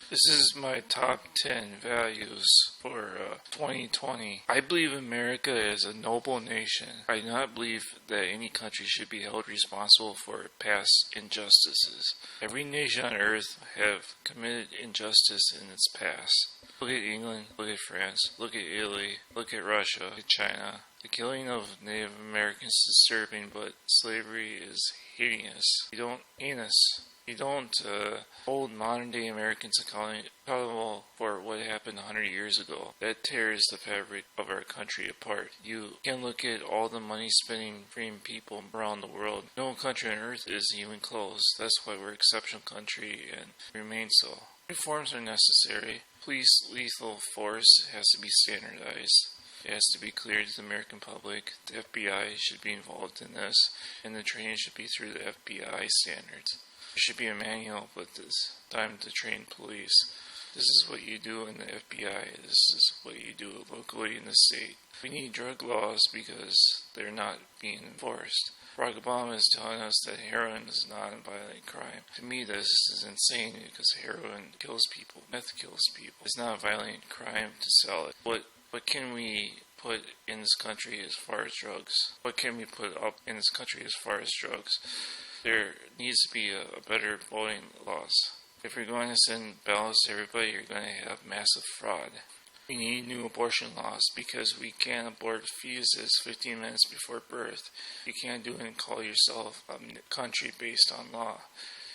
This is my top 10 values for 2020. I believe America is a noble nation. I do not believe that any country should be held responsible for past injustices. Every nation on earth have committed injustice in its past. Look at England, look at France, look at Italy, look at Russia, look at China. The killing of Native Americans is disturbing, but slavery is hideous. You don't hold modern-day Americans accountable for what happened 100 years ago. That tears the fabric of our country apart. You can look at all the money spending freeing people around the world. No country on earth is even close. That's why we're an exceptional country and remain so. Reforms are necessary. Police lethal force has to be standardized. It has to be clear to the American public. The FBI should be involved in this, and the training should be through the FBI standards. There should be a manual, but it's time to train police. This is what you do in the FBI. This is what you do locally in the state. We need drug laws because they're not being enforced. Barack Obama is telling us that heroin is not a violent crime. To me, this is insane because heroin kills people. Meth kills people. It's not a violent crime to sell it. What can we put in this country as far as drugs? What can we put up in this country as far as drugs? There needs to be a better voting laws. If you're going to send ballots to everybody, you're going to have massive fraud. We need new abortion laws because we can't abort fetuses 15 minutes before birth. You can't do it and call yourself a country based on law.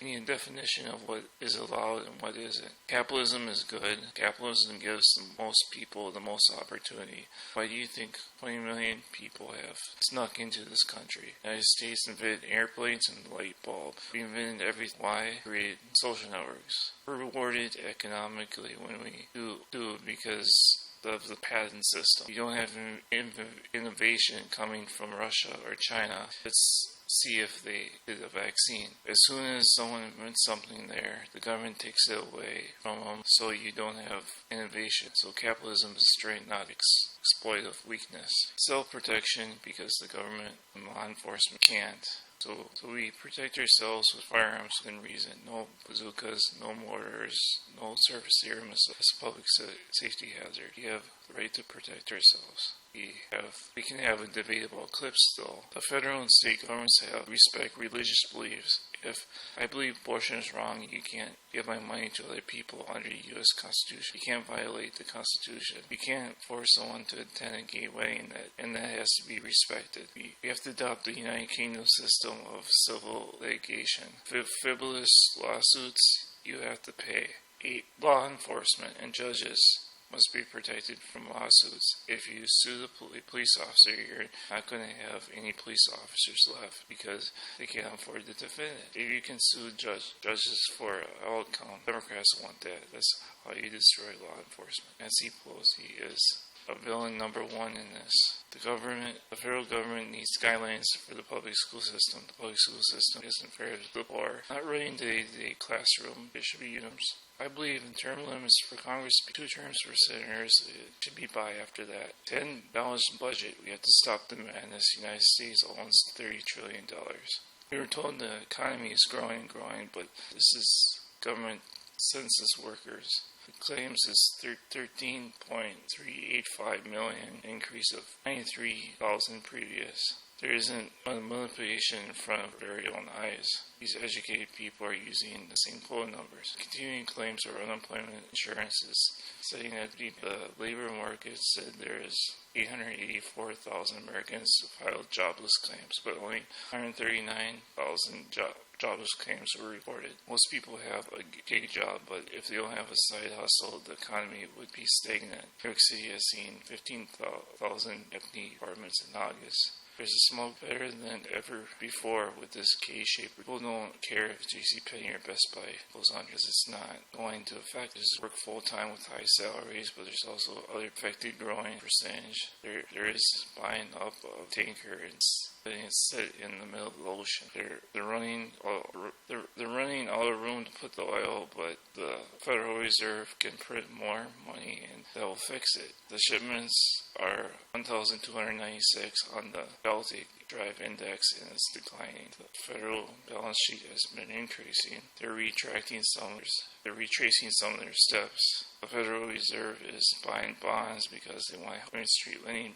We need a definition of what is allowed and what isn't. Capitalism is good. Capitalism gives the most people the most opportunity. Why do you think 20 million people have snuck into this country? The United States invented airplanes and the light bulb. We invented everything. Why? Created social networks. We're rewarded economically when we do it because of the patent system. You don't have innovation coming from Russia or China. Let's see if they did a vaccine. As soon as someone invents something there, the government takes it away from them, so you don't have innovation. So capitalism is straight, not exploitive weakness. Self-protection because the government and law enforcement can't. So we protect ourselves with firearms within reason. No bazookas, no mortars, no surface air missiles. It's a public safety hazard. We have the right to protect ourselves. We can have a debate about clips still. The federal and state governments have respect religious beliefs. If I believe abortion is wrong, you can't give my money to other people under the U.S. Constitution. You can't violate the Constitution. You can't force someone to attend a gay wedding, and that has to be respected. We have to adopt the United Kingdom system of civil litigation. Frivolous lawsuits, you have to pay. Law enforcement and judges must be protected from lawsuits. If you sue the police officer, you're not going to have any police officers left because they can't afford to defend it. If you can sue judges for outcome, Democrats want that. That's how you destroy law enforcement. Nancy Pelosi is a villain number one in this. The federal government needs guidelines for the public school system. The public school system isn't fair to the poor. Not running the classroom. There should be uniforms. I believe in term limits for Congress, 2 terms for senators. It should be by after that. 10 balanced budget. We have to stop the madness. The United States owns $30 trillion. We were told the economy is growing and growing, but this is government census workers. The claims is 13.385 million, increase of 93,000 previous. There isn't a manipulation in front of very own eyes. These educated people are using the same quota numbers. Continuing claims of unemployment insurance is saying that the labor market said there is 884,000 Americans who filed jobless claims, but only 139,000 jobless claims were reported. Most people have a gig job, but if they don't have a side hustle, the economy would be stagnant. New York City has seen 15,000 empty apartments in August. There's a smoke better than ever before with this K-shape. People don't care if JCPenney or Best Buy goes on because it's not going to affect. There's work full-time with high salaries, but there's also other affected growing percentage. There is buying up of tanker and letting it sit in the middle of the ocean. They're running out of room to put the oil, but the Federal Reserve can print more money and that will fix it. The shipments are 1,296 on the Baltic Drive Index and it's declining. The federal balance sheet has been increasing. They're retracing they're retracing some of their steps. The Federal Reserve is buying bonds because they want Main Street lending